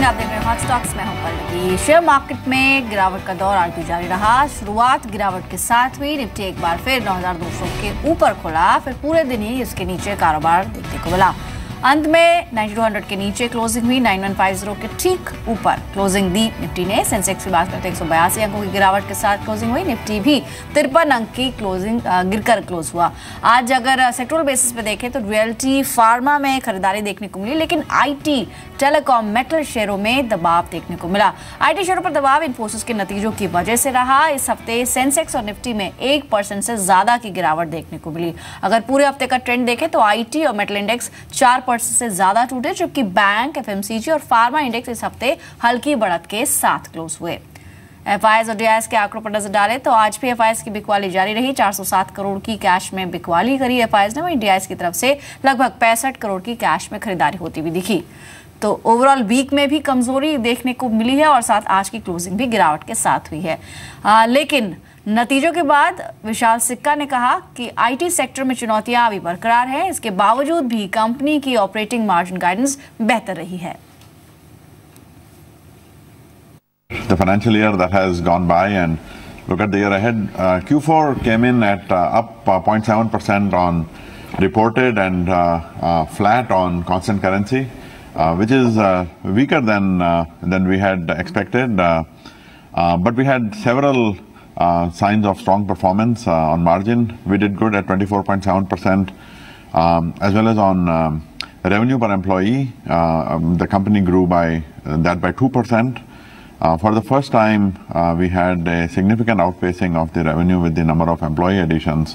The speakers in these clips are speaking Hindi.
आप देख रहे हैं हॉट स्टॉक्स में हूं पल्लवी। शेयर मार्केट में गिरावट का दौर आज भी जारी रहा। शुरुआत गिरावट के साथ हुई। निफ्टी एक बार फिर 9200 के ऊपर खुला, फिर पूरे दिन ही इसके नीचे कारोबार देखने को मिला। अंत में 9200 के नीचे क्लोजिंग हुई। 9150 के ठीक ऊपर क्लोजिंग दी निफ्टी ने। सेंसेक्स की बात करते 182 अंकों की गिरावट के साथ क्लोजिंग हुई। निफ्टी भी 53 अंक की क्लोजिंग गिरकर क्लोज हुआ। आज अगर सेक्टोरल बेसिस पे देखें तो रियल्टी, फार्मा में खरीदारी देखने को मिली, लेकिन आईटी, टेलीकॉम, मेटल शेयरों में दबाव देखने को मिला। आईटी शेयरों पर दबाव इन्फोसिस के नतीजों की वजह से रहा। इस हफ्ते सेंसेक्स और निफ्टी में 1% से ज्यादा की गिरावट देखने को मिली। अगर पूरे हफ्ते का ट्रेंड देखें तो आईटी और मेटल इंडेक्स 4% से ज्यादा टूटे, जबकि बैंक, एफएमसीजी और फार्मा इंडेक्स इस हफ्ते हल्की बढ़त के साथ क्लोज हुए। एफआईएस और डीआईएस के आंकड़ों पर नजर डालें तो आज भी एफआईएस की बिकवाली जारी रही। 407 करोड़ की कैश में बिकवाली करी एफआईएस ने, वहीं डीआईएस की तरफ से लगभग 65 करोड़ की कैश में खरीदारी होती हुई दिखी। तो ओवरऑल वीक में भी कमजोरी देखने को मिली है और साथ आज की क्लोजिंग भी गिरावट के साथ हुई है। लेकिन नतीजों के बाद विशाल सिक्का ने कहा कि आईटी सेक्टर में चुनौतियां अभी बरकरार हैं। इसके बावजूद भी कंपनी की ऑपरेटिंग मार्जिन गाइडेंस बेहतर रही है। The financial year that has gone by and look at the year ahead. Q4 came in at up 0.7% on reported and flat on constant currency, which is weaker than we had expected. But we had several signs of strong performance on margin. We did good at 24.7%, as well as on revenue per employee. The company grew by 2%. For the first time, we had a significant outpacing of the revenue with the number of employee additions.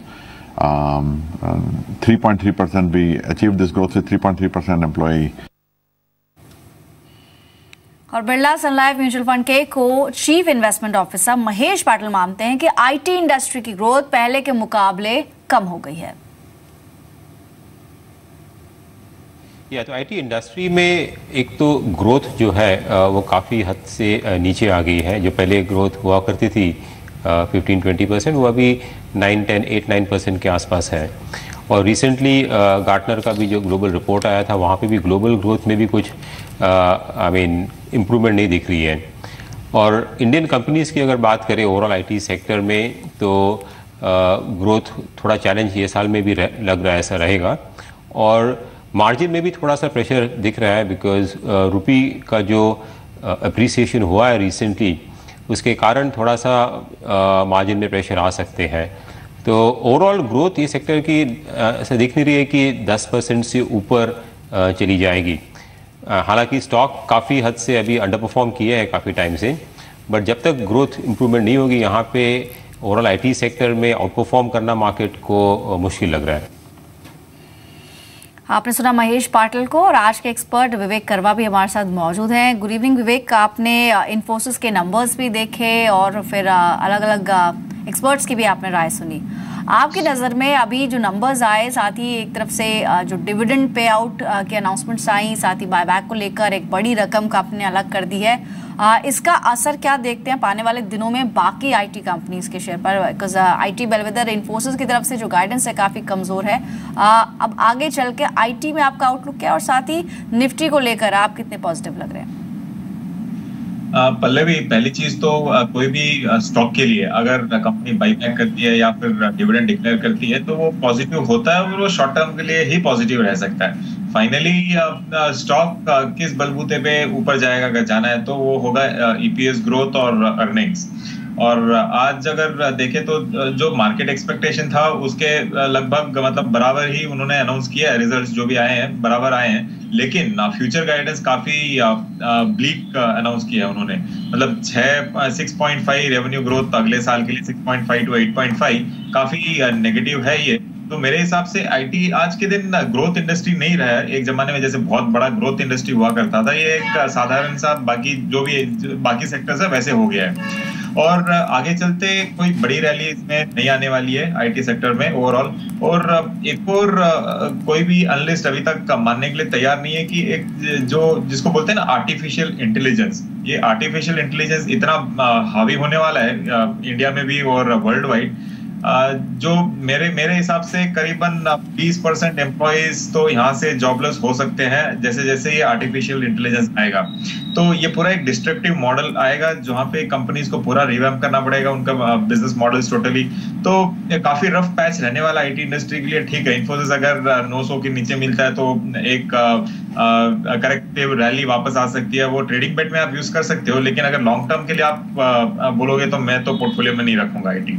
3.3%, we achieved this growth with 3.3% employee. और बिरला सन लाइफ म्यूचुअल फंड के को chief investment officer Mahesh Patil मानते हैं कि आईटी इंडस्ट्री की ग्रोथ पहले के मुकाबले कम हो गई है। तो आईटी इंडस्ट्री में एक तो ग्रोथ जो है वो काफ़ी हद से नीचे आ गई है। जो पहले ग्रोथ हुआ करती थी 15-20%, वो अभी 8-9% के आसपास है। और रिसेंटली गार्टनर का भी जो ग्लोबल रिपोर्ट आया था, वहाँ पे भी ग्लोबल ग्रोथ में भी कुछ इम्प्रूवमेंट नहीं दिख रही है। और इंडियन कंपनीज़ की अगर बात करें ओवरऑल आईटी सेक्टर में, तो ग्रोथ थोड़ा चैलेंज ये साल में भी लग रहा है, ऐसा रहेगा। और मार्जिन में भी थोड़ा सा प्रेशर दिख रहा है, बिकॉज रुपी का जो अप्रिसिएशन हुआ है रिसेंटली, उसके कारण थोड़ा सा मार्जिन में प्रेशर आ सकते हैं। तो ओवरऑल ग्रोथ ये सेक्टर की ऐसा दिख नहीं रही है कि 10% से ऊपर चली जाएगी। हालांकि स्टॉक काफ़ी हद से अभी अंडर परफॉर्म किए हैं काफ़ी टाइम से, बट जब तक ग्रोथ इम्प्रूवमेंट नहीं होगी यहाँ पे ओवरऑल आईटी सेक्टर में आउट परफॉर्म करना मार्केट को मुश्किल लग रहा है। आपने सुना महेश पाटिल को, और आज के एक्सपर्ट विवेक करवा भी हमारे साथ मौजूद हैं। गुड इवनिंग विवेक, आपने इन्फोसिस के नंबर्स भी देखे और फिर अलग अलग एक्सपर्ट्स की भी आपने राय सुनी। आपकी नज़र में अभी जो नंबर्स आए, साथ ही एक तरफ से जो डिविडेंड पे आउट की अनाउंसमेंट्स आई, साथ ही बायबैक को लेकर एक बड़ी रकम कंपनी ने अलग कर दी है, इसका असर क्या देखते हैं आने वाले दिनों में बाकी आईटी कंपनीज के शेयर पर? बिकॉज आईटी बेलवेदर इन्फोसिस की तरफ से जो गाइडेंस है काफ़ी कमज़ोर है। अब आगे चल के आईटी में आपका आउटलुक क्या है, और साथ ही निफ्टी को लेकर आप कितने पॉजिटिव लग रहे हैं? पल्लवी, पहली चीज तो कोई भी स्टॉक के लिए अगर कंपनी बाईबैक करती है या फिर डिविडेंड डिक्लेयर करती है तो वो पॉजिटिव होता है, और वो शॉर्ट टर्म के लिए ही पॉजिटिव रह सकता है। फाइनली स्टॉक किस बलबूते पे ऊपर जाएगा, अगर जाना है तो वो होगा ईपीएस ग्रोथ और अर्निंग्स। और आज अगर देखें तो जो मार्केट एक्सपेक्टेशन था उसके लगभग मतलब बराबर ही उन्होंने अनाउंस किया है। रिजल्ट्स जो भी आए हैं बराबर आए हैं, लेकिन फ्यूचर गाइडेंस काफी ब्लीक अनाउंस किया है उन्होंने। मतलब 6.5 रेवेन्यू ग्रोथ अगले साल के लिए, 6.5 to 8.5 काफी नेगेटिव है ये। तो मेरे हिसाब से आईटी आज के दिन ग्रोथ इंडस्ट्री नहीं रहा है। एक जमाने में जैसे बहुत बड़ा ग्रोथ इंडस्ट्री हुआ करता था, ये एक साधारण सा बाकी जो भी बाकी सेक्टर्स है वैसे हो गया है। और आगे चलते कोई बड़ी रैली इसमें नहीं आने वाली है आईटी सेक्टर में ओवरऑल। और एक और कोई भी एनालिस्ट अभी तक मानने के लिए तैयार नहीं है कि एक जो जिसको बोलते हैं ना आर्टिफिशियल इंटेलिजेंस, ये आर्टिफिशियल इंटेलिजेंस इतना हावी होने वाला है इंडिया में भी और वर्ल्ड वाइड, जो मेरे हिसाब से करीबन 20% एम्प्लॉइज तो यहाँ से जॉबलेस हो सकते हैं जैसे जैसे ये आर्टिफिशियल इंटेलिजेंस आएगा। तो ये पूरा एक डिस्ट्रक्टिव मॉडल आएगा जहाँ पे कंपनीज को पूरा रिवैम्प करना पड़ेगा उनका बिजनेस मॉडल्स टोटली। तो काफी रफ पैच रहने वाला आईटी इंडस्ट्री के लिए। ठीक है, इन्फोसिस अगर 900 के नीचे मिलता है तो एक करेक्टिव रैली वापस आ सकती है, वो ट्रेडिंग बेट में आप यूज कर सकते हो, लेकिन अगर लॉन्ग टर्म के लिए आप बोलोगे तो मैं तो पोर्टफोलियो में नहीं रखूंगा आईटी।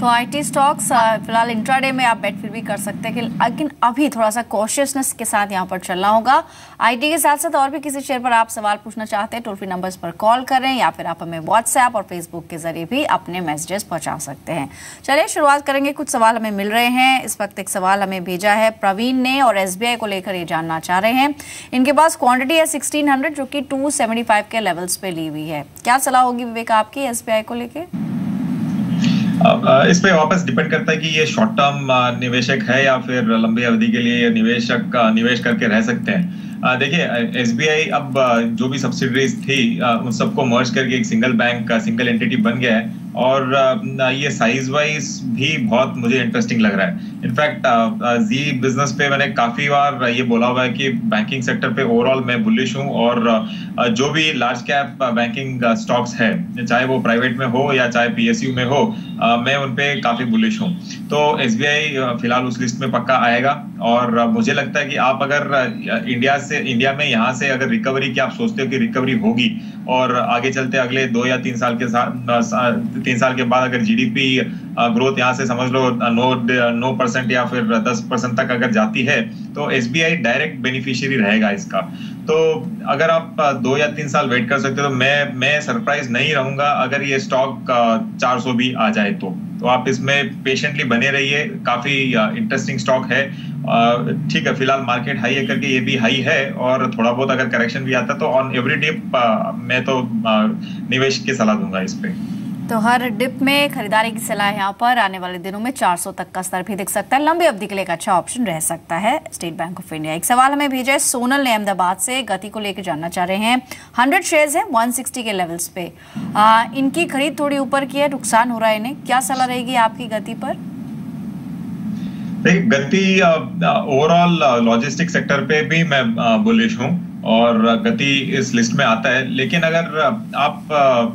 तो आईटी स्टॉक्स फिलहाल इंट्राडे में आप बेट फिर भी कर सकते हैं, लेकिन अभी थोड़ा सा कॉशियसनेस के साथ यहाँ पर चलना होगा। आईटी के साथ साथ और भी किसी शेयर पर आप सवाल पूछना चाहते हैं, टोल फ्री नंबर्स पर कॉल करें या फिर आप हमें व्हाट्सएप और फेसबुक के जरिए भी अपने मैसेजेस पहुंचा सकते हैं। चलिए शुरुआत करेंगे, कुछ सवाल हमें मिल रहे हैं। इस वक्त एक सवाल हमें भेजा है प्रवीण ने और एसबीआई को लेकर ये जानना चाह रहे हैं। इनके पास क्वांटिटी है 1600 जो कि 275 के लेवल्स पे ली हुई है। क्या सलाह होगी विवेक आपकी एसबीआई को लेकर? इस पे वापस डिपेंड करता है कि ये शॉर्ट टर्म निवेशक है या फिर लंबी अवधि के लिए निवेशक निवेश करके रह सकते हैं। देखिए एसबीआई अब जो भी सब्सिडरीज थी उन सबको मर्ज करके एक सिंगल बैंक सिंगल एंटिटी बन गया है और ये साइज वाइज भी बहुत मुझे इंटरेस्टिंग लग रहा है। इनफैक्ट जी बिजनेस पे मैंने काफी बार ये बोला हुआ है कि बैंकिंग सेक्टर पे ओवरऑल मैं बुलिश हूँ और जो भी लार्ज कैप बैंकिंग स्टॉक्स है चाहे वो प्राइवेट में हो या चाहे पीएसयू में हो मैं उन पे काफी बुलिश हूँ। तो एसबीआई फिलहाल उस लिस्ट में पक्का आएगा और मुझे लगता है कि आप अगर इंडिया में यहाँ से अगर रिकवरी की आप सोचते हो कि रिकवरी होगी और आगे चलते अगले 2 या 3 साल के साथ 3 साल के बाद अगर जीडीपी ग्रोथ यहाँ से समझ लो 9% या फिर 10% तक अगर जाती है तो एसबीआई डायरेक्ट बेनिफिशियरी रहेगा इसका। तो अगर आप 2 या 3 साल वेट कर सकते हो तो मैं सरप्राइज नहीं रहूंगा अगर ये स्टॉक 400 भी आ जाए तो आप इसमें पेशेंटली बने रहिए। काफी इंटरेस्टिंग स्टॉक है। ठीक है, फिलहाल मार्केट हाई है करके ये भी हाई है और थोड़ा बहुत अगर करेक्शन भी आता तो ऑन एवरी डिप मैं तो निवेश की सलाह दूंगा इस पे। तो हर डिप में खरीदारी की सलाह यहाँ पर आने वाले दिनों में 400 तक का स्तर भी दिख सकता है। लंबी अवधि के लिए एक अच्छा ऑप्शन रह सकता है स्टेट बैंक ऑफ इंडिया। एक सवाल हमें भेजा है सोनल ने अहमदाबाद से, गति को लेकर जानना चाह रहे हैं। 100 शेयर्स है 160 के लेवल्स पे, इनकी खरीद थोड़ी ऊपर की है, नुकसान हो रहा है इन्हें, क्या सलाह रहेगी आपकी गति पर? गति ओवरऑल लॉजिस्टिक सेक्टर पे भी मैं बुलिश हूँ और गति इस लिस्ट में आता है, लेकिन अगर आप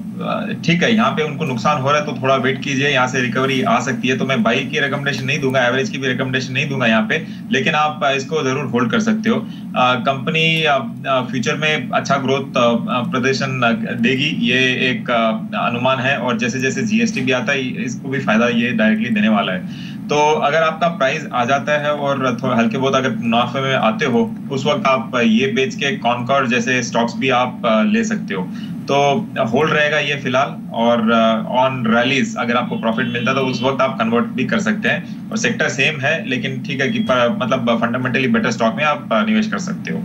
ठीक है यहाँ पे उनको नुकसान हो रहा है तो थोड़ा वेट कीजिए, यहाँ से रिकवरी आ सकती है। तो मैं बाई की रिकमेंडेशन नहीं दूंगा, एवरेज की भी रिकमेंडेशन नहीं दूंगा यहाँ पे, लेकिन आप इसको जरूर होल्ड कर सकते हो। कंपनी फ्यूचर में अच्छा ग्रोथ प्रदर्शन देगी, ये एक अनुमान है और जैसे जैसे जीएसटी भी आता है इसको भी फायदा ये डायरेक्टली देने वाला है। तो अगर आपका प्राइस आ जाता है और थोड़ा हल्के बहुत अगर मुनाफे में आते हो उस वक्त आप ये बेच के कॉनकॉर्ड जैसे स्टॉक्स भी आप ले सकते हो। तो होल्ड रहेगा ये फिलहाल और ऑन रैलीज अगर आपको प्रॉफिट मिलता है तो उस वक्त आप कन्वर्ट भी कर सकते हैं। और सेक्टर सेम है लेकिन ठीक है कि मतलब फंडामेंटली बेटर स्टॉक में आप निवेश कर सकते हो।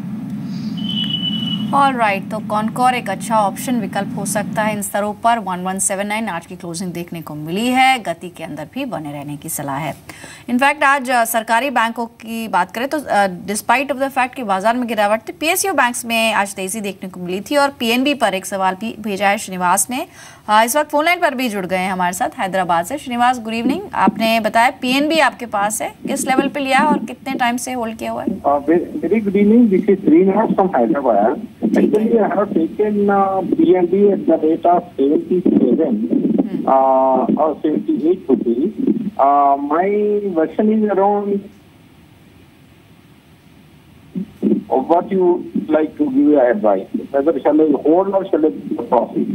ऑलराइट, तो कॉनकॉर एक अच्छा ऑप्शन विकल्प हो सकता है इन स्तरों पर। 1179 आज की क्लोजिंग देखने को मिली है। गति के अंदर भी बने रहने की सलाह है। इनफैक्ट आज सरकारी बैंकों की बात करें तो डिस्पाइट ऑफ द फैक्ट कि बाजार में गिरावट थी, पीएसयू बैंक्स में आज तेजी देखने को मिली थी। और पीएनबी पर एक सवाल भी भेजा है श्रीनिवास ने, इस वक्त फोन लाइन पर भी जुड़ गए हैं हमारे साथ हैदराबाद से। श्रीनिवास गुड इवनिंग, आपने बताया पीएनबी आपके पास है, किस लेवल पे लिया और कितने टाइम से होल्ड किया हुआ है? Very good evening, this is Srinivas from Hyderabad. Actually, I have taken PNB at the rate of 77 or 78 rupees. My version is around what you like to give advice. Whether shall I hold or shall I profit?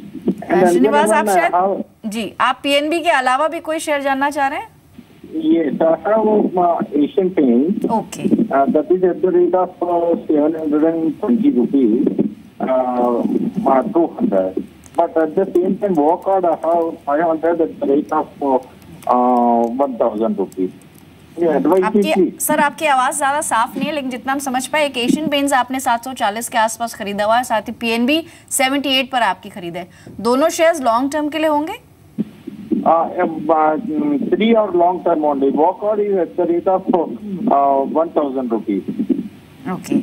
Srinivas आप शायद जी आप पीएनबी के अलावा भी कोई शेयर जानना चाह रहे हैं? Yes, I have Asian Paints. Okay. That is at the rate of 720 rupees. 200. But at the same time, Walkard I have 500 at the rate of 1,000 rupees. Sir आपकी आवाज ज्यादा साफ नहीं है, लेकिन जितना हम समझ पाए एक एशियन पेंट्स आपने 740 के आसपास खरीदा हुआ है, साथ ही पीएनबी 78 पर आपकी खरीद है। दोनों शेयर्स लॉन्ग टर्म के लिए होंगे? 3 or long term only. Walkard is at the rate of 1,000 rupees. Okay,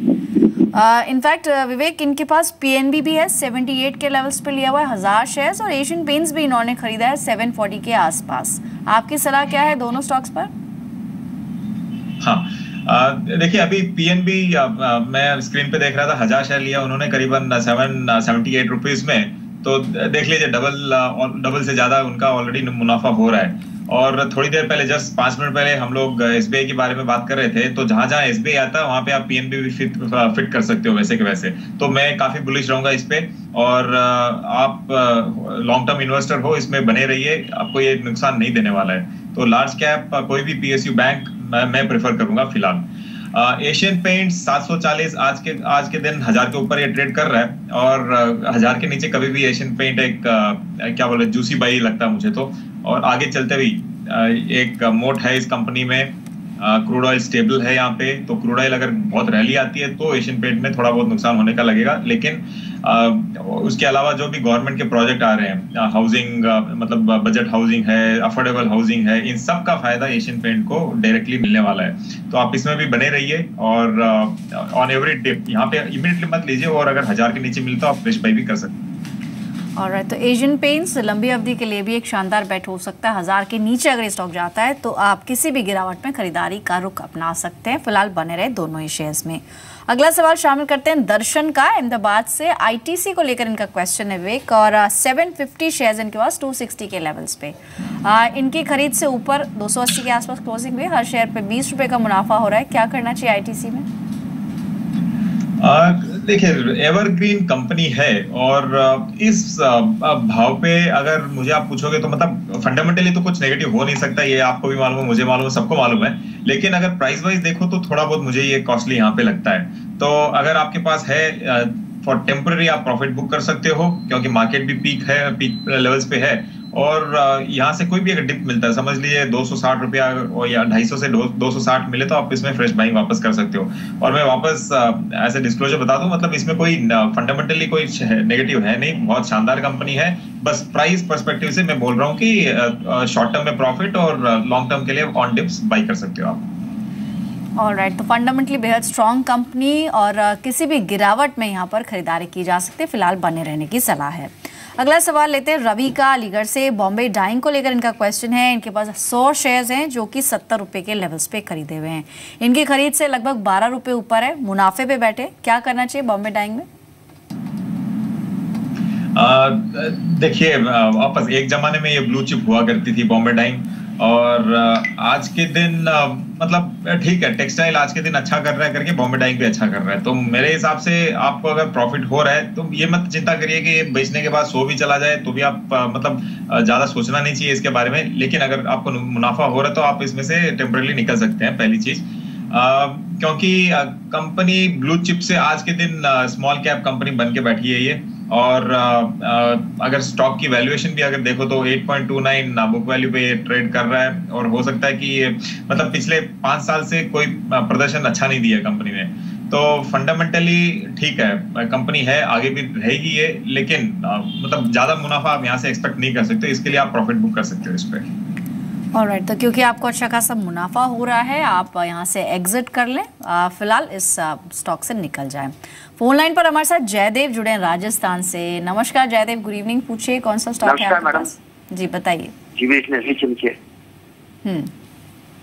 in fact Vivek, इनके पास पीएनबी भी है 78 के लेवल्स पे लिया हुआ है 1000 शेयर्स, और एशियन पेंट्स भी इन्होंने खरीदा है 740 के आसपास। आपकी सलाह क्या है दोनों स्टॉक्स पर? हाँ, देखिए अभी पीएनबी मैं स्क्रीन पे देख रहा था, 1000 शेयर लिया उन्होंने करीबन 778 रुपीज में। तो देख लीजिए डबल से ज्यादा उनका ऑलरेडी मुनाफा हो रहा है। और थोड़ी देर पहले, जस्ट 5 मिनट पहले हम लोग एसबीआई के बारे में बात कर रहे थे, तो जहां जहां एसबीआई आता है वहां पे आप पीएनबी भी फिट कर सकते हो वैसे के वैसे। तो मैं काफी बुलिश रहूंगा इस पे, और आप लॉन्ग टर्म इन्वेस्टर हो, इसमें बने रहिए, आपको ये नुकसान नहीं देने वाला है। तो लार्ज कैप कोई भी पीएसयू बैंक मैं प्रेफर करूंगा फिलहाल। एशियन पेंट्स 740 आज के दिन 1000 के ऊपर ये ट्रेड कर रहा है, और 1000 के नीचे कभी भी एशियन पेंट एक क्या बोले जूसी बाई लगता है मुझे तो। और आगे चलते हुए एक मोट है इस कंपनी में, क्रूड ऑयल स्टेबल है यहाँ पे, तो क्रूड ऑयल अगर बहुत रैली आती है तो एशियन पेंट में थोड़ा बहुत नुकसान होने का लगेगा। लेकिन उसके अलावा जो भी गवर्नमेंट के प्रोजेक्ट आ रहे हैं, हाउसिंग मतलब बजट हाउसिंग है, अफोर्डेबल हाउसिंग है, इन सब का फायदा एशियन पेंट को डायरेक्टली मिलने वाला है। तो आप इसमें भी बने रहिए, और ऑन एवरी डिप यहाँ पे इमीडिएटली मत लीजिए, और अगर 1000 के नीचे मिलता आप फ्रेश बाई भी कर सकते हैं। ऑलराइट, तो एशियन पेंट्स लंबी अवधि के लिए भी एक शानदार बेट हो सकता है। 1000 के नीचे अगर स्टॉक जाता है तो आप किसी भी गिरावट में खरीदारी का रुख अपना सकते हैं। फिलहाल बने रहे दोनों ही शेयर्स में। अगला सवाल शामिल करते हैं दर्शन का, अहमदाबाद से। आईटीसी को लेकर इनका क्वेश्चन है विवेक, और 750 शेयर्स इनके पास 260 के लेवल्स पे। इनकी खरीद से ऊपर 280 के आसपास क्लोजिंग में, हर शेयर पे 20 रुपए का मुनाफा हो रहा है। क्या करना चाहिए आईटीसी में? देखिए एवरग्रीन कंपनी है, और इस भाव पे अगर मुझे आप पूछोगे तो मतलब फंडामेंटली तो कुछ नेगेटिव हो नहीं सकता, ये आपको भी मालूम है, मुझे मालूम है, सबको मालूम है। लेकिन अगर प्राइस वाइज देखो तो थोड़ा बहुत मुझे ये कॉस्टली यहाँ पे लगता है। तो अगर आपके पास है फॉर टेम्पररी आप प्रॉफिट बुक कर सकते हो, क्योंकि मार्केट भी पीक लेवल्स पे है, और यहाँ से कोई भी अगर डिप मिलता है, समझ लीजिए 260 रुपया या 250 से 260 मिले, तो आप इसमें फ्रेश बाइंग वापस कर सकते हो। और मैं वापस ऐसे डिस्क्लोजर बता दूं, मतलब इसमें कोई फंडामेंटली कोई नेगेटिव है नहीं, बहुत शानदार कंपनी है। बस प्राइस पर्सपेक्टिव से मैं बोल रहा हूँ कि शॉर्ट टर्म में प्रॉफिट और लॉन्ग टर्म के लिए ऑन डिप्स बाई कर सकते हो आप। ऑलराइट, तो फंडामेंटली बेहद स्ट्रॉन्ग कंपनी, और किसी भी गिरावट में यहाँ पर खरीदारी की जा सकती है। फिलहाल बने रहने की सलाह है। अगला सवाल लेते हैं रवि का, अलीगढ़ से। बॉम्बे डाइंग को लेकर इनका क्वेश्चन है। इनके पास 100 शेयर्स हैं जो कि 70 रुपए के लेवल्स पे खरीदे हुए हैं। इनकी खरीद से लगभग 12 रुपए ऊपर है, मुनाफे पे बैठे। क्या करना चाहिए बॉम्बे डाइंग में? देखिए वापस एक जमाने में ये ब्लू चिप हुआ करती थी बॉम्बे डाइंग, और आज के दिन मतलब ठीक है, टेक्सटाइल आज के दिन अच्छा कर रहा है करके बॉम्बे डाइंग भी अच्छा कर रहा है। तो मेरे हिसाब से आपको अगर प्रॉफिट हो रहा है तो ये मत चिंता करिए कि बेचने के बाद 100 भी चला जाए तो भी आप मतलब ज्यादा सोचना नहीं चाहिए इसके बारे में। लेकिन अगर आपको मुनाफा हो रहा है तो आप इसमें से टेम्पररी निकल सकते हैं, पहली चीज। क्योंकि कंपनी ब्लू चिप से आज के दिन स्मॉल कैप कंपनी बन के बैठी है ये, और अगर स्टॉक की वैल्यूएशन भी अगर देखो तो 8.29 बुक वैल्यू पे ट्रेड कर रहा है, और हो सकता है कि ये मतलब पिछले 5 साल से कोई प्रदर्शन अच्छा नहीं दिया कंपनी ने। तो फंडामेंटली ठीक है, कंपनी है, आगे भी रहेगी ये, लेकिन मतलब ज्यादा मुनाफा आप यहाँ से एक्सपेक्ट नहीं कर सकते, इसके लिए आप प्रॉफिट बुक कर सकते हो इस पे। ऑलराइट, तो क्योंकि आपको अच्छा खासा मुनाफा हो रहा है, आप यहाँ से एग्जिट कर लें, फिलहाल इस स्टॉक से निकल जाएं। फोन लाइन पर हमारे साथ जयदेव जुड़े हैं राजस्थान से। नमस्कार जयदेव, गुड इवनिंग। पूछिए कौन सा स्टॉक है आपके पास? जी बताइए।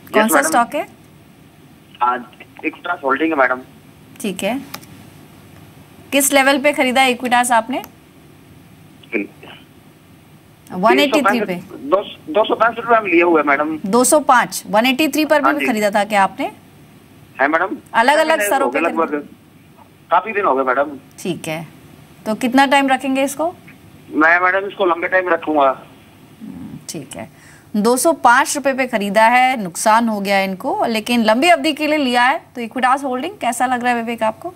कौन सा स्टॉक है? इक्विटास होल्डिंग है मैडम। ठीक है, किस लेवल पे खरीदा इक्विटास आपने? 183 पे। 265 रुपए में लिए हुए मैडम। 205, 183 पर भी खरीदा था क्या आपने? है मैडम, अलग अलग स्तरों पे काफी दिन हो गए मैडम। ठीक है, तो कितना टाइम रखेंगे इसको? मैं मैडम इसको लंबे टाइम रखूंगा। ठीक है, 205 रुपए पे खरीदा है, नुकसान हो गया इनको, लेकिन लंबी अवधि के लिए लिया है। तो इक्विटास होल्डिंग कैसा लग रहा है विवेक आपको?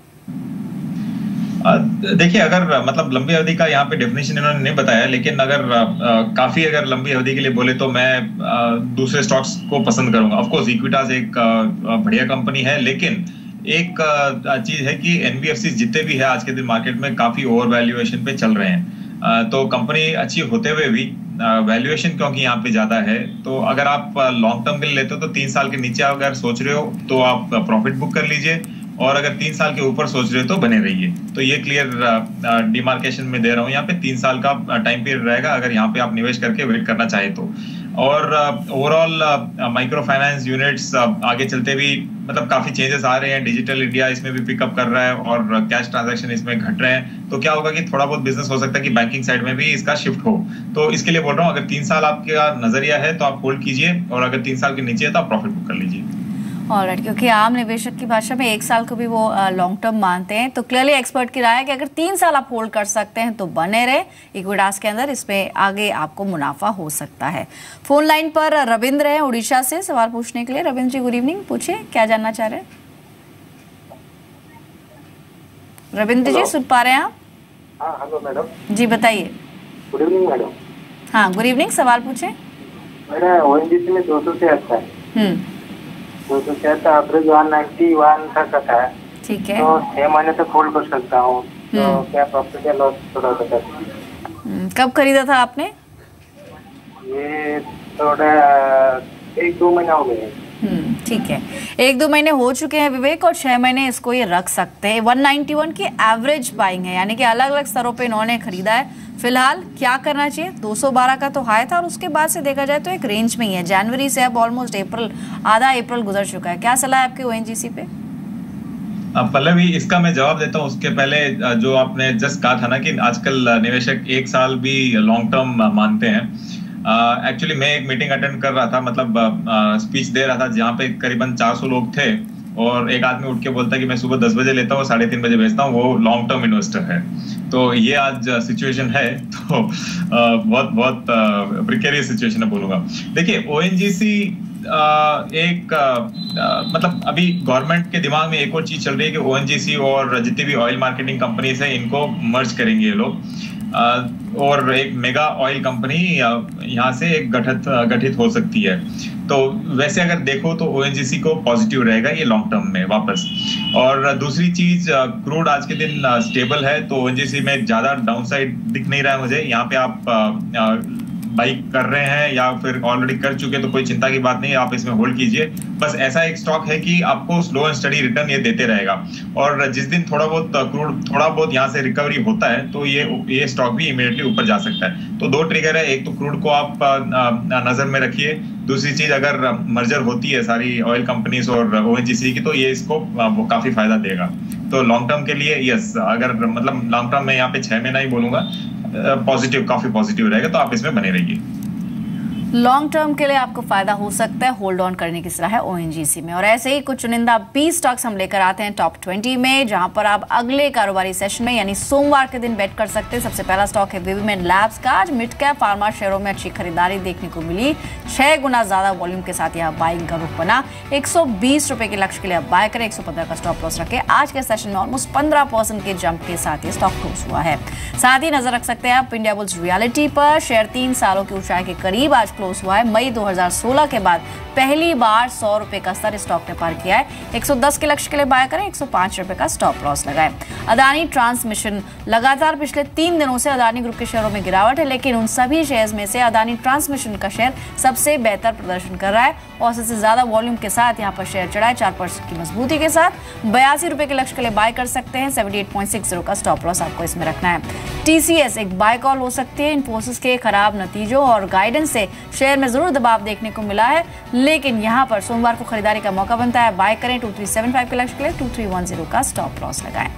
देखिए अगर मतलब लंबी अवधि का यहाँ पे डेफिनेशन इन्होंने नहीं बताया, लेकिन अगर काफी अगर लंबी अवधि के लिए बोले तो मैं दूसरे स्टॉक्स को पसंद करूंगा। ऑफ कोर्स इक्विटास एक बढ़िया कंपनी है, लेकिन एक चीज है कि एनबीएफसी जितने भी है आज के दिन मार्केट में काफी ओवर वैल्यूएशन पे चल रहे हैं। तो कंपनी अच्छी होते हुए भी वैल्यूएशन क्योंकि यहाँ पे ज्यादा है, तो अगर आप लॉन्ग टर्म के लिए लेते हो तो 3 साल के नीचे अगर सोच रहे हो तो आप प्रॉफिट बुक कर लीजिए। और अगर 3 साल के ऊपर सोच रहे हो तो बने रहिए। तो ये क्लियर डिमार्केशन में दे रहा हूँ, यहाँ पे 3 साल का टाइम पीरियड रहेगा अगर यहाँ पे आप निवेश करके वेट करना चाहे तो। और ओवरऑल माइक्रो फाइनेंस यूनिट्स आगे चलते भी मतलब काफी चेंजेस आ रहे हैं, डिजिटल इंडिया इसमें भी पिकअप कर रहा है और कैश ट्रांजैक्शन इसमें घट रहे हैं, तो क्या होगा कि थोड़ा बहुत बिजनेस हो सकता है कि बैंकिंग साइड में भी इसका शिफ्ट हो। तो इसके लिए बोल रहा हूँ अगर 3 साल आपका नजरिया है तो आप होल्ड कीजिए, और अगर 3 साल के नीचे है तो आप प्रॉफिट बुक कर लीजिए। ऑलराइट, क्योंकि आम निवेशक की भाषा में 1 साल को भी वो लॉन्ग टर्म मानते हैं, तो क्लियरली एक्सपर्ट की राय है कि अगर 3 साल आप होल्ड कर सकते हैं तो बने रहे इक्विटास के अंदर, इसमें आगे आपको मुनाफा हो सकता है। फोन लाइन पर रविंद्र हैं उड़ीसा से सवाल पूछने के लिए। रविंद्र जी गुड इवनिंग, पूछिए क्या जानना चाह रहे हैं। रविंद्र जी सुन पा रहे हैं आप? हाँ हेलो मैडम जी बताइए। Good evening madam. हाँ गुड इवनिंग, सवाल पूछें। मेरा ओएनजीसी में 200 से आता है, 200 से आता एवरेज 191 तक आता है, ठीक है, तो 6 महीने तक होल्ड कर सकता हूँ, तो क्या प्रॉफिट या लॉस थोड़ा बता दीजिए। कब खरीदा था आपने? ये थोड़ा 1-2 महीना हो गए। ठीक है, 1-2 महीने हो चुके हैं विवेक, और 6 महीने इसको ये रख सकते हैं। 191 की एवरेज बाइंग है, यानी कि अलग अलग स्तरों पे इन्होंने खरीदा है। फिलहाल क्या करना चाहिए? 212 का तो हाई था और उसके बाद से देखा जाए तो एक रेंज में ही है। जनवरी से अब ऑलमोस्ट आधा अप्रैल गुजर चुका है। क्या सलाह है आपके ओएनजीसी पे? पल्लवी, इसका मैं जवाब देता हूँ। उसके पहले जो आपने जस्ट कहा था ना कि आजकल निवेशक 1 साल भी लॉन्ग टर्म मानते हैं। एक्चुअली मैं एक मीटिंग अटेंड कर रहा था, मतलब स्पीच दे रहा था, जहाँ पे करीबन 400 लोग थे, और एक आदमी उठ के बोलता है कि मैं सुबह 10 बजे लेता हूँ, 3:30 बजे बेचता हूँ, वो लॉन्ग टर्म इन्वेस्टर है। तो ये आज सिचुएशन है, तो बहुत प्रिकेरियस सिचुएशन है बोलूंगा। देखिए ओएनजीसी एक मतलब अभी गवर्नमेंट के दिमाग में एक और चीज चल रही है कि ओएनजीसी और जितनी भी ऑयल मार्केटिंग कंपनीज है इनको मर्ज करेंगे ये लोग, और एक मेगा ऑयल कंपनी यहाँ से एक गठित हो सकती है। तो वैसे अगर देखो तो ओएनजीसी को पॉजिटिव रहेगा ये लॉन्ग टर्म में वापस। और दूसरी चीज, क्रूड आज के दिन स्टेबल है, तो ओएनजीसी में ज्यादा डाउनसाइड दिख नहीं रहा है मुझे। यहाँ पे आप बाई कर रहे हैं या फिर ऑलरेडी कर चुके तो कोई चिंता की बात नहीं है, आप इसमें होल्ड कीजिए। बस ऐसा एक स्टॉक है कि आपको स्लो एंड स्टडी रिटर्न ये देते रहेगा, और जिस दिन थोड़ा बहुत यहाँ से रिकवरी होता है तो ये स्टॉक भी इमीडिएटली ऊपर जा सकता है। तो 2 ट्रिगर है, एक तो क्रूड को आप नजर में रखिए, दूसरी चीज अगर मर्जर होती है सारी ऑयल कंपनीज और ओएनजीसी की तो ये इसको वो काफी फायदा देगा। तो लॉन्ग टर्म के लिए यस, अगर मतलब लॉन्ग टर्म में यहाँ पे 6 महीना ही बोलूंगा, काफी पॉजिटिव रहेगा, तो आप इसमें बने रहिए। लॉन्ग टर्म के लिए आपको फायदा हो सकता है, होल्ड ऑन करने की सलाह है ओएनजीसी में। और ऐसे ही कुछ चुनिंदा 20 स्टॉक्स हम लेकर आते हैं टॉप 20 में, जहां पर आप अगले कारोबारी सेशन में यानी सोमवार के दिन बेट कर सकते हैं। सबसे पहला स्टॉक है विविमेन लैब्स का। आज मिड कैप फार्मा शेयरों में अच्छी खरीदारी देखने को मिली, 6 गुना ज्यादा वॉल्यूम के साथ यह बाइंग का रुख बना। 120 रुपए के लक्ष्य के लिए आप बाय करें, 115 का स्टॉप लॉस रखें। आज के सेशन में ऑलमोस्ट 15% के जंप के साथ ये स्टॉक क्लोज हुआ है। साथ ही नजर रख सकते हैं आप इंडिया बुल्स रियलिटी पर। शेयर 3 सालों की ऊंचाई के करीब आज क्लोज हुआ है। मई 2016 के बाद पहली बार 100 रुपए का स्तर स्टॉक ने पार किया है। 110 के लक्ष्य के लिए बाय करें, 105 रुपए का स्टॉप लॉस लगाएं। अदानी ट्रांसमिशन, लगातार पिछले 3 दिनों से अदानी ग्रुप के शेयरों में गिरावट है, लेकिन उन सभी शेयर्स में से अदानी ट्रांसमिशन का शेयर सबसे बेहतर प्रदर्शन कर रहा है। औसत से ज्यादा वॉल्यूम के साथ यहाँ पर शेयर चढ़ा है 4% की मजबूती के साथ। 82 रुपए के लक्ष्य के लिए बाय कर सकते हैं, 78.60 का स्टॉप लॉस आपको इसमें रखना है। टीसीएस एक बाय कॉल हो सकती है। इन्फोसिस के खराब नतीजों और गाइडेंस से शेयर में जरूर दबाव देखने को मिला है, लेकिन यहां पर सोमवार को खरीदारी का मौका बनता है। बाय करें, 2375 के लक्ष्य के लिए 2310 का स्टॉप लॉस लगाएं।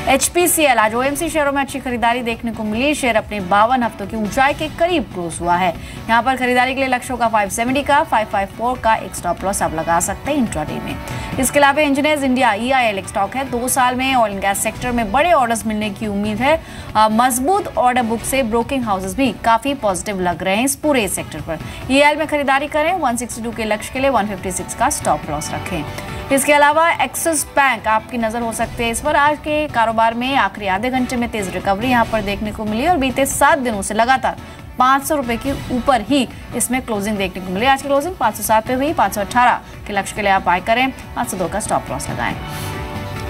HPCL, आज ओएमसी शेयरों में अच्छी खरीदारी देखने को मिली। शेयर अपने 52 हफ्तों की ऊंचाई के करीब क्लोज हुआ है। यहां पर खरीदारी के लिए लक्ष्यों का 570 का, 554 का एक स्टॉप लॉस आप लगा सकते हैं इंट्राडे में। इसके अलावा इंजीनियर्स इंडिया EIL एक स्टॉक है। 2 साल में ऑयल एंड गैस सेक्टर में बड़े ऑर्डर्स मिलने की उम्मीद है। मजबूत ऑर्डर बुक से ब्रोकिंग हाउसेस भी काफी पॉजिटिव लग रहे हैं इस पूरे सेक्टर पर। EIL में खरीदारी करें, 162 के लक्ष्य के लिए 156 का स्टॉप लॉस रखें। इसके अलावा एक्सिस बैंक आपकी नजर हो सकती है इस पर। आज के कारोबार में आखिरी आधे घंटे में तेज रिकवरी यहां पर देखने को मिली और बीते 7 दिनों से लगातार 500 रुपए के ऊपर ही इसमें क्लोजिंग देखने को मिली। आज की क्लोजिंग 507 पे हुई। 518 के लक्ष्य के लिए आप बाय करें, 502 का स्टॉप लॉस लगाएं।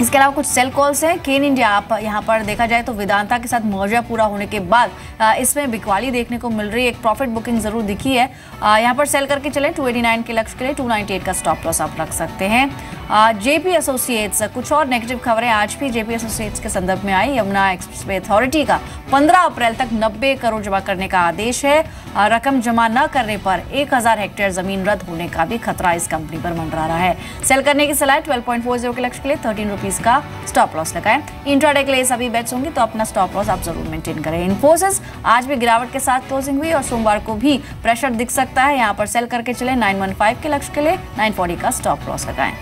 इसके अलावा कुछ सेल कॉल्स हैं। केन इंडिया, आप यहाँ पर देखा जाए तो वेदांता के साथ मर्जर पूरा होने के बाद इसमें बिकवाली देखने को मिल रही है। एक प्रॉफिट बुकिंग जरूर दिखी है। यहाँ पर सेल करके चलें, 289 के लक्ष्य के लिए 298 का स्टॉप लॉस आप रख सकते हैं। जेपी एसोसिएट्स, कुछ और नेगेटिव खबरें आज भी जेपी एसोसिएट्स के संदर्भ में आई। यमुना एक्सप्रेसवे अथॉरिटी का 15 अप्रैल तक 90 करोड़ जमा करने का आदेश है। रकम जमा न करने पर 1000 हेक्टेयर जमीन रद्द होने का भी खतरा इस कंपनी पर मंडरा रहा है। सेल करने की सलाह 12.40 के लक्ष्य के लिए 13 रुपीज का स्टॉप लॉस लगाएं। इंट्राडे के लिए सभी बेट्स होंगी तो अपना स्टॉप लॉस आप जरूर मेंटेन करें। इन्फोसिस आज भी गिरावट के साथ क्लोजिंग हुई और सोमवार को भी प्रेशर दिख सकता है। यहाँ पर सेल करके चले 915 के लक्ष्य के लिए 940 का स्टॉप लॉस लगाएं।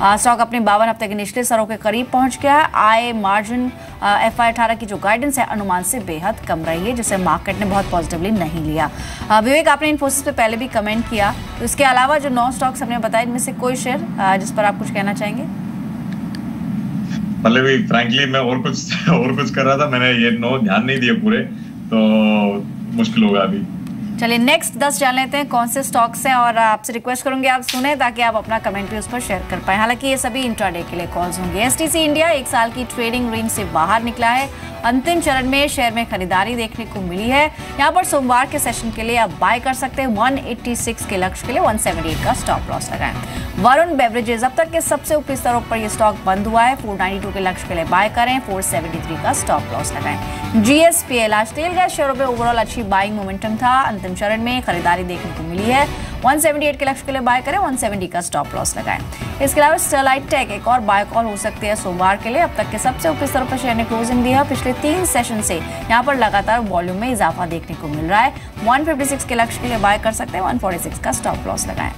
स्टॉक अपने 52 हफ्ते के निचले स्तरों के करीब पहुंच गया है। आय मार्जिन FY18 की जो गाइडेंस है अनुमान से बेहद कम रही है, जिसे मार्केट ने बहुत पॉजिटिवली नहीं लिया। विवेक, आपने इन्फोसिस पे पहले भी कमेंट किया, तो इसके अलावा जो 9 स्टॉक्स हमने बताए इनमें से कोई शेयर जिस पर आप कुछ कहना चाहेंगे? पहले फ्रैंकली मैं और कुछ कर रहा था, मैंने ये 9 ध्यान नहीं दिए पूरे, तो मुश्किल होगा अभी। चलिए नेक्स्ट 10 जान लेते हैं कौन से स्टॉक्स हैं, और आपसे रिक्वेस्ट करूंगी आप सुने ताकि आप अपना कमेंट भी उस पर शेयर कर पाए। हालांकि ये सभी इंट्राडे के लिए कॉल्स होंगे। STC इंडिया 1 साल की ट्रेडिंग रेंज से बाहर निकला है। अंतिम चरण में शेयर में खरीदारी देखने को मिली है। यहाँ पर सोमवार के सेशन के लिए आप बाय कर सकते हैं। 186 के लक्ष्य के लिए 178 का स्टॉप लॉस लगाएं। वरुण बेवरेजेस अब तक के सबसे ऊपरी स्तरों पर यह स्टॉक बंद हुआ है। 492 के लक्ष्य के लिए बाय करें, 473 का स्टॉप लॉस लगाएं। GSPL आज तेल गैस शेयरों में ओवरऑल अच्छी बाइंग मोमेंटम था। अंतिम चरण में खरीदारी देखने को मिली है। 178 के लक्ष्य के लिए बाय करें, 170 का स्टॉप लॉस लगाएं। इसके अलावा स्टरलाइट टेक एक और बाय कॉल हो सकती है सोमवार के लिए। अब तक के सबसे ऊपरी स्तरों पर शेयर ने क्लोजिंग दी है। पिछले 3 सेशन से यहाँ पर लगातार वॉल्यूम में इजाफा देखने को मिल रहा है। 156 के लक्ष्य के लिए बाय कर सकते हैं, 146 का स्टॉप लॉस लगाएं।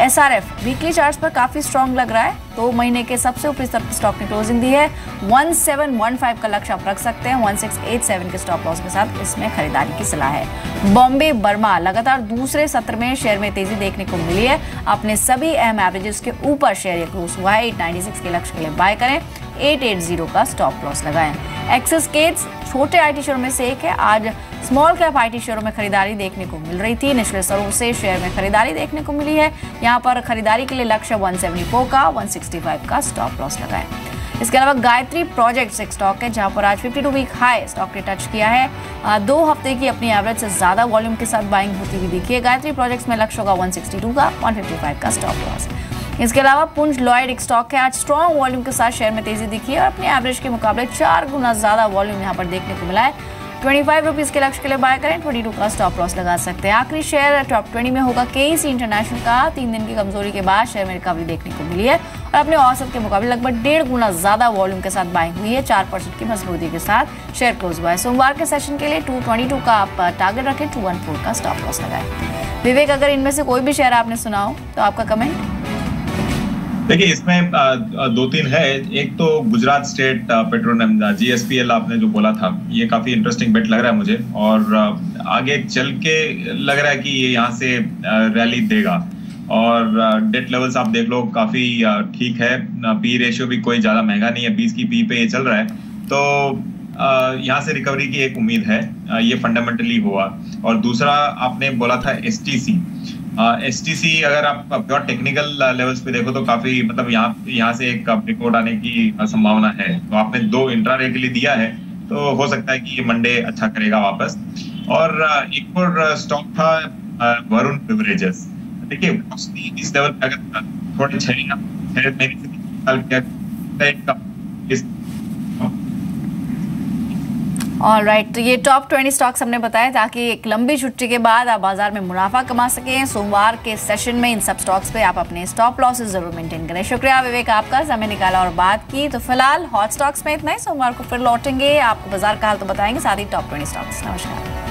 SRF वीकली चार्ट्स पर काफी स्ट्रॉन्ग लग रहा है। 2 महीने के सबसे ऊपरी स्तर पर स्टॉक ने क्लोजिंग दी है। 1715 का लक्ष्य आप रख सकते हैं। 1687 के स्टॉप लॉस के साथ इसमें खरीदारी की सलाह है। बॉम्बे बर्मा लगातार दूसरे सत्र में शेयर में तेजी देखने को मिली है। अपने सभी अहम एवरेजेस के ऊपर शेयर क्लोज हुआ है। 896 के लक्ष्य के लिए बाय करें, 880 का स्टॉप लॉस लगाएं। एक्सिस गेट्स छोटे IT शेयरों में से एक है। आज स्मॉल कैप IT शेयरों में खरीदारी देखने को मिल रही थी। निचले स्तरों से शेयर में खरीदारी देखने को मिली है। यहाँ पर खरीदारी के लिए लक्ष्य 174 का, 165 का स्टॉप लॉस लगाएं। इसके अलावा गायत्री प्रोजेक्ट्स एक स्टॉक है जहां पर आज 52 वीक हाई स्टॉक ने टच किया है। 2 हफ्ते की अपनी एवरेज से ज्यादा वॉल्यूम के साथ बाइंग होती हुई दिखी है। गायत्री प्रोजेक्ट्स में लक्ष्य होगा 162 का, 155 का स्टॉप लॉस। इसके अलावा पुंज लॉयड एक स्टॉक है। आज स्ट्रॉन्ग वॉल्यूम के साथ शेयर में तेजी दिखी है और अपने एवरेज के मुकाबले 4 गुना ज्यादा वॉल्यूम यहाँ पर देखने को मिला है। 25 रुपीज के लक्ष्य के लिए बाय करें, 22 का स्टॉप लॉस लगा सकते हैं। आखिरी शेयर टॉप 20 में होगा KEC इंटरनेशनल का। 3 दिन की कमजोरी के बाद शेयर में रिकवरी देखने को मिली है और अपने औसत के मुकाबले लगभग 1.5 गुना ज्यादा वॉल्यूम के साथ बाइंग हुई है। 4% की मजबूती के साथ शेयर क्लोज हुआ है। सोमवार के सेशन के लिए 222 का आप टारगेट रखें, 214 का स्टॉप लॉस लगाएं। विवेक, अगर इनमें से कोई भी शेयर आपने सुना हो तो आपका कमेंट? देखिए, इसमें 2-3 है। एक तो गुजरात स्टेट पेट्रोलियम GSPL आपने जो बोला था, ये काफी इंटरेस्टिंग बेट लग रहा है मुझे, और आगे चल के लग रहा है कि ये यहाँ से रैली देगा। और डेट लेवल्स आप देख लो, काफी ठीक है। P रेशियो भी कोई ज्यादा महंगा नहीं है, 20 की P पे ये चल रहा है, तो यहाँ से रिकवरी की एक उम्मीद है। ये फंडामेंटली हुआ। और दूसरा आपने बोला था STC, अगर आप प्योर टेक्निकल लेवल्स पे देखो तो काफी मतलब यहाँ से एक ब्रेकआउट आने की संभावना है। तो आपने 2 इंट्राडे के लिए दिया है, तो हो सकता है कि ये मंडे अच्छा करेगा वापस। और एक और स्टॉक था वरुण बेवरेजेस। देखिए, इस लेवल पे अगर थोड़े 6 ऑलराइट, तो ये टॉप 20 स्टॉक्स हमने बताए ताकि एक लंबी छुट्टी के बाद आप बाजार में मुनाफा कमा सकें। सोमवार के सेशन में इन सब स्टॉक्स पे आप अपने स्टॉप लॉसेस जरूर मेंटेन करें। शुक्रिया विवेक, आपका समय निकाला और बात की। तो फिलहाल हॉट स्टॉक्स में इतना ही। सोमवार को फिर लौटेंगे, आपको बाजार का हाल तो बताएंगे, साथ ही टॉप 20 स्टॉक्स। नमस्कार।